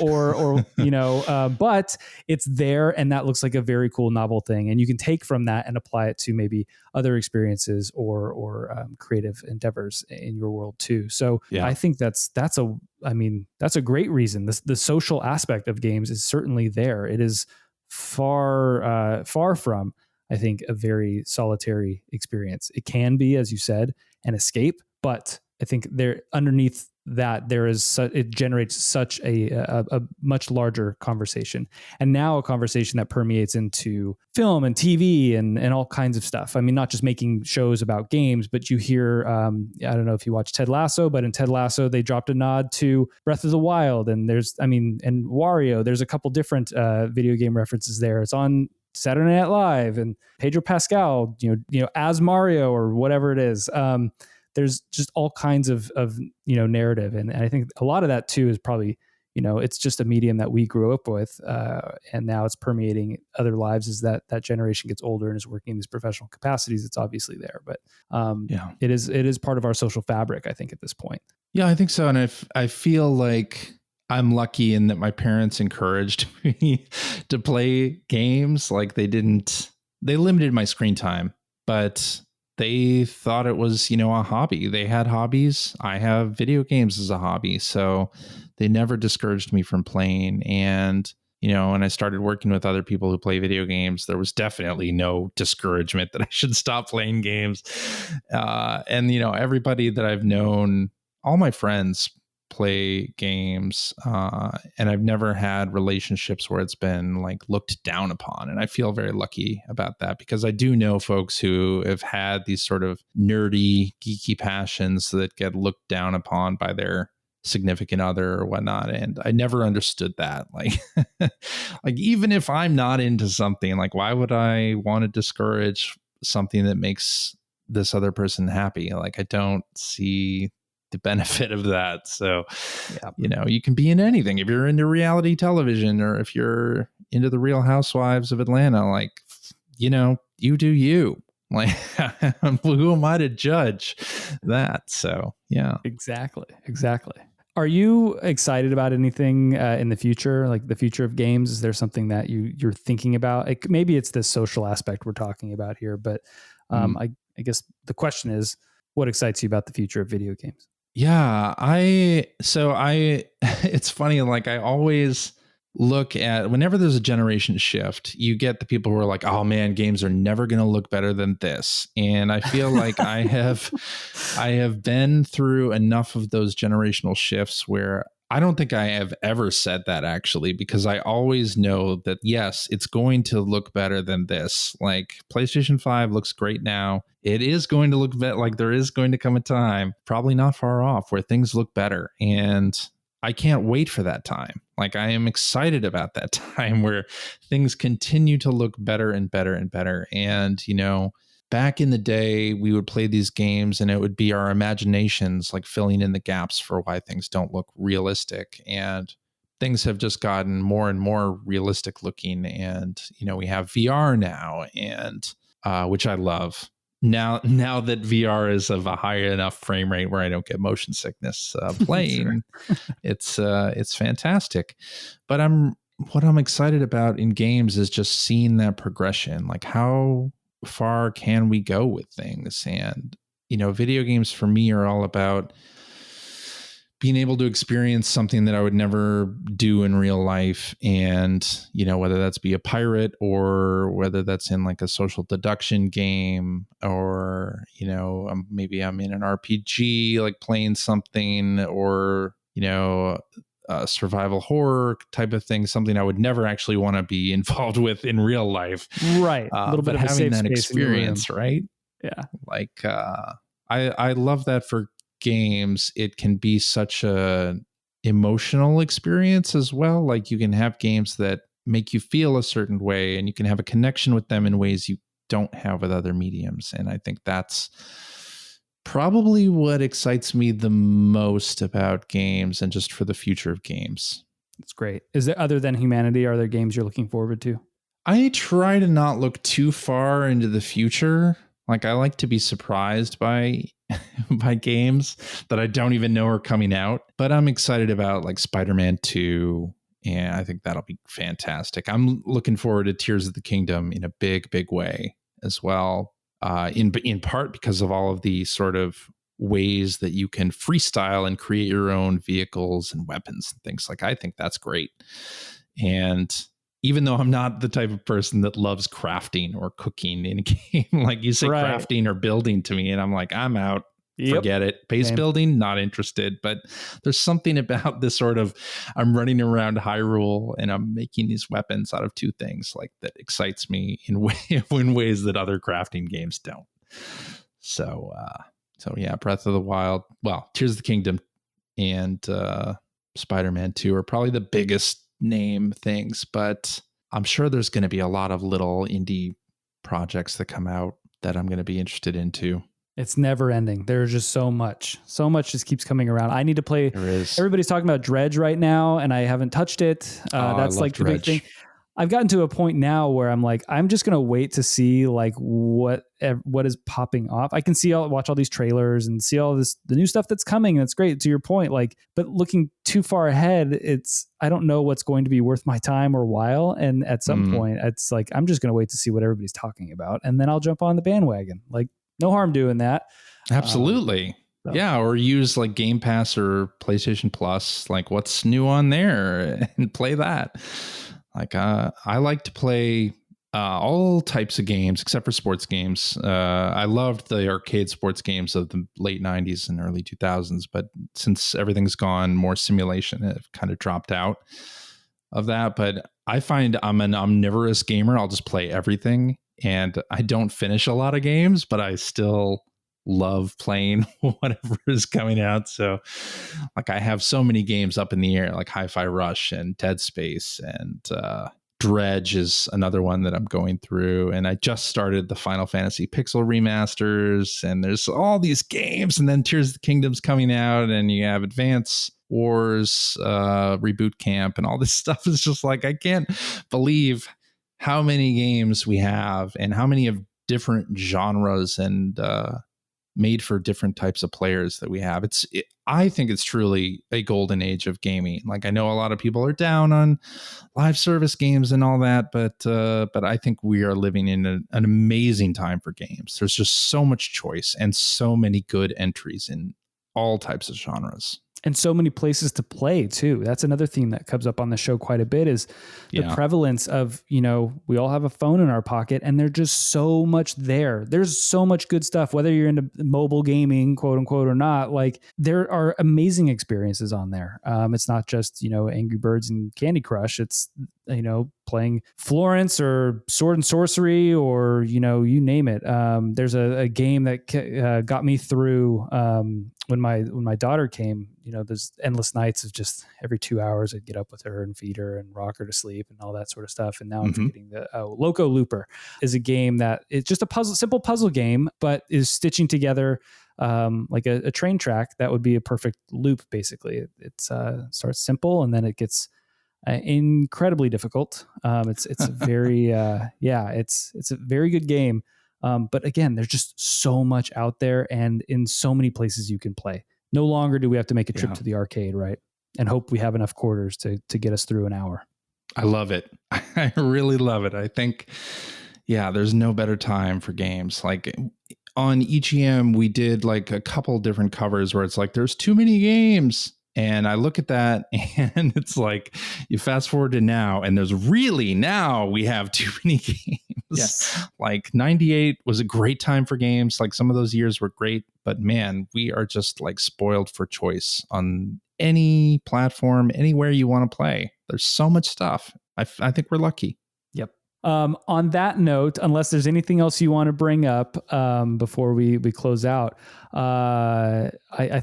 but it's there, and that looks like a very cool, novel thing. And you can take from that and apply it to maybe other experiences or creative endeavors in your world too. So I think that's a great reason. The social aspect of games is certainly there. It is far from, I think, a very solitary experience. It can be, as you said, an escape, but I think there underneath that it generates such a much larger conversation, and now a conversation that permeates into film and TV and all kinds of stuff. I mean, not just making shows about games, but you hear, I don't know if you watch Ted Lasso, but in Ted Lasso, they dropped a nod to Breath of the Wild, and and Wario. There's a couple different video game references there. It's on Saturday Night Live, and Pedro Pascal, as Mario or whatever it is. There's just all kinds of narrative. And I think a lot of that too is probably, it's just a medium that we grew up with. And now it's permeating other lives as that generation gets older and is working in these professional capacities. It's obviously there, but it is part of our social fabric, I think, at this point. Yeah, I think so. And I feel like I'm lucky in that my parents encouraged me to play games. Like they limited my screen time, but they thought it was, a hobby. They had hobbies. I have video games as a hobby. So they never discouraged me from playing. And, when I started working with other people who play video games, there was definitely no discouragement that I should stop playing games. And everybody that I've known, all my friends play games, and I've never had relationships where it's been like looked down upon, and I feel very lucky about that, because I do know folks who have had these sort of nerdy, geeky passions that get looked down upon by their significant other or whatnot, and I never understood that. Like even if I'm not into something, like why would I want to discourage something that makes this other person happy? Like I don't see the benefit of that. So, you can be in anything. If you're into reality television, or if you're into the Real Housewives of Atlanta, like, you do you. Like, who am I to judge that? So, yeah. Exactly. Are you excited about anything in the future, like the future of games? Is there something that you're thinking about? Maybe it's this social aspect we're talking about here, but I guess the question is, what excites you about the future of video games? Yeah, it's funny. Like I always look at, whenever there's a generation shift, you get the people who are like, oh man, games are never going to look better than this. And I feel like I have been through enough of those generational shifts where I don't think I have ever said that, actually, because I always know that, yes, it's going to look better than this. Like PlayStation 5 looks great now. It is going to look like there is going to come a time, probably not far off, where things look better. And I can't wait for that time. Like I am excited about that time where things continue to look better and better and better. And, back in the day, we would play these games and it would be our imaginations like filling in the gaps for why things don't look realistic. And things have just gotten more and more realistic looking. And, we have VR now, and which I love. Now that VR is of a high enough frame rate where I don't get motion sickness playing, it's fantastic. But I'm what I'm excited about in games is just seeing that progression. Like, how far can we go with things? And, video games for me are all about being able to experience something that I would never do in real life. And, whether that's be a pirate or whether that's in like a social deduction game or, maybe I'm in an RPG, like playing something or, survival horror type of thing, something I would never actually want to be involved with in real life. Right. A little bit of having a safe that space experience, right? Yeah. Like, I love that for games. It can be such a emotional experience as well. Like, you can have games that make you feel a certain way and you can have a connection with them in ways you don't have with other mediums. And I think that's probably what excites me the most about games and just for the future of games. It's great. Is there, other than humanity, are there games you're looking forward to? I try to not look too far into the future. Like, I like to be surprised by by games that I don't even know are coming out. But I'm excited about like Spider-Man 2, and I think that'll be fantastic. I'm looking forward to Tears of the Kingdom in a big, big way as well. In part because of all of the sort of ways that you can freestyle and create your own vehicles and weapons and things. Like, I think that's great. And even though I'm not the type of person that loves crafting or cooking in a game, like you say, right, crafting or building to me, and I'm like, I'm out. Yep. Forget it. Base building, not interested. But there's something about this sort of, I'm running around Hyrule and I'm making these weapons out of two things, like, that excites me in ways that other crafting games don't. So yeah, Breath of the Wild, well, Tears of the Kingdom and Spider-Man 2 are probably the biggest name things, but I'm sure there's going to be a lot of little indie projects that come out that I'm going to be interested in too. It's never ending. There's just so much just keeps coming around. I need to play. Everybody's talking about Dredge right now, and I haven't touched it. That's like Dredge. The big thing. I've gotten to a point now where I'm like, I'm just going to wait to see like what is popping off. I can watch all these trailers and see all the new stuff that's coming. And it's great, to your point. Like, but looking too far ahead, I don't know what's going to be worth my time or while. And at some point, it's like, I'm just going to wait to see what everybody's talking about. And then I'll jump on the bandwagon. Like, no harm doing that. Absolutely. Yeah. Or use like Game Pass or PlayStation Plus, like what's new on there, and play that. Like, I like to play all types of games except for sports games. I loved the arcade sports games of the late 90s and early 2000s, but since everything's gone more simulation, I've kind of dropped out of that. But I find I'm an omnivorous gamer. I'll just play everything, and I don't finish a lot of games, but I still love playing whatever is coming out. So like, I have so many games up in the air, like Hi-Fi Rush and Dead Space, and Dredge is another one that I'm going through. And I just started the Final Fantasy Pixel remasters, and there's all these games, and then Tears of the Kingdom's coming out, and you have Advance Wars, Reboot Camp, and all this stuff. Is just like, I can't believe how many games we have and how many of different genres and made for different types of players that we have. I think it's truly a golden age of gaming. Like, I know a lot of people are down on live service games and all that, but I think we are living in an amazing time for games. There's just so much choice and so many good entries in all types of genres. And so many places to play too. That's another theme that comes up on the show quite a bit, is the prevalence of, we all have a phone in our pocket, and there's just so much there. There's so much good stuff, whether you're into mobile gaming, quote unquote, or not. Like, there are amazing experiences on there. It's not just, Angry Birds and Candy Crush. It's, playing Florence or Sword and Sorcery, or, you name it. There's a game that got me through when my daughter came. There's endless nights of just every 2 hours I'd get up with her and feed her and rock her to sleep and all that sort of stuff. And now I'm forgetting the Loco Looper is a game that it's just a simple puzzle game, but is stitching together like a train track that would be a perfect loop. Basically, it starts simple and then it gets incredibly difficult. It's a very it's a very good game. But again, there's just so much out there and in so many places you can play. No longer do we have to make a trip to the arcade, right? And hope we have enough quarters to get us through an hour. I love it. I really love it. I think, yeah, there's no better time for games. Like on EGM, we did like a couple different covers where it's like, there's too many games. And I look at that and it's like, you fast forward to now and there's really now we have too many games. Yes. Like 98 was a great time for games. Like some of those years were great, but man, we are just like spoiled for choice on any platform, anywhere you want to play. There's so much stuff. I think we're lucky. Yep. On that note, unless there's anything else you want to bring up before we close out, I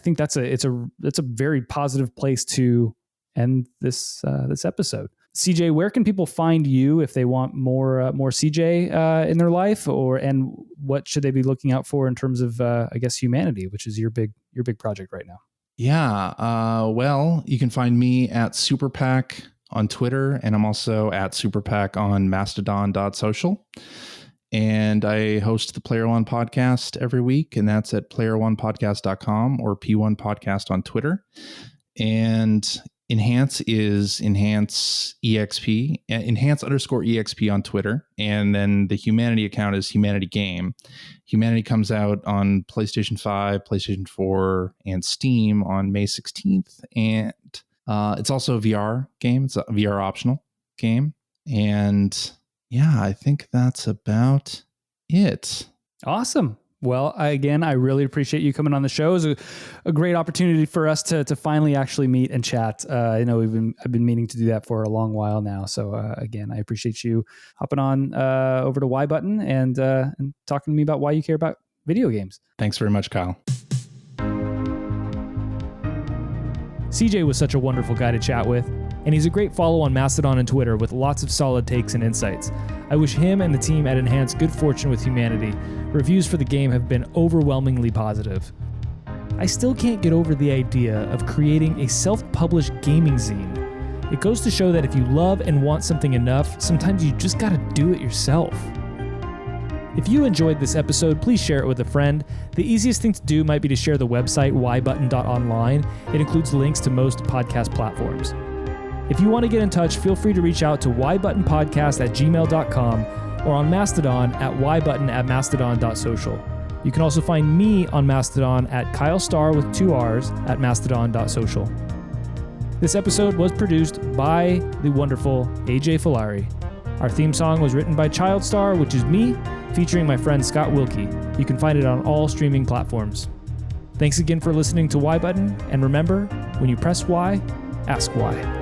think that's a very positive place to end this episode. CJ, where can people find you if they want more CJ in their life, and what should they be looking out for in terms of I guess Humanity, which is your big project right now? Yeah. Well, you can find me at Superpack on Twitter, and I'm also at Superpack on Mastodon.social. And I host the Player One podcast every week, and that's at player1podcast.com or P1 Podcast on Twitter. And Enhance is Enhance _EXP on Twitter. And then the Humanity account is Humanity Game. Humanity comes out on PlayStation 5, PlayStation 4, and Steam on May 16th. And it's also a VR game. It's a VR optional game. And yeah, I think that's about it. Awesome. Well, I really appreciate you coming on the show. It was a great opportunity for us to finally actually meet and chat. I know I've been meaning to do that for a long while now. So again, I appreciate you hopping on over to Y Button and talking to me about why you care about video games. Thanks very much, Kyle. CJ was such a wonderful guy to chat with, and he's a great follow on Mastodon and Twitter with lots of solid takes and insights. I wish him and the team at Enhance good fortune with Humanity. Reviews for the game have been overwhelmingly positive. I still can't get over the idea of creating a self-published gaming zine. It goes to show that if you love and want something enough, sometimes you just gotta do it yourself. If you enjoyed this episode, please share it with a friend. The easiest thing to do might be to share the website ybutton.online. It includes links to most podcast platforms. If you want to get in touch, feel free to reach out to ybuttonpodcast@gmail.com or on Mastodon at ybutton@mastodon.social. You can also find me on Mastodon at Kyle Starr with 2 R's at mastodon.social. This episode was produced by the wonderful AJ Filari. Our theme song was written by Childstar, which is me, featuring my friend Scott Wilkie. You can find it on all streaming platforms. Thanks again for listening to Y Button, and remember, when you press Y, ask why.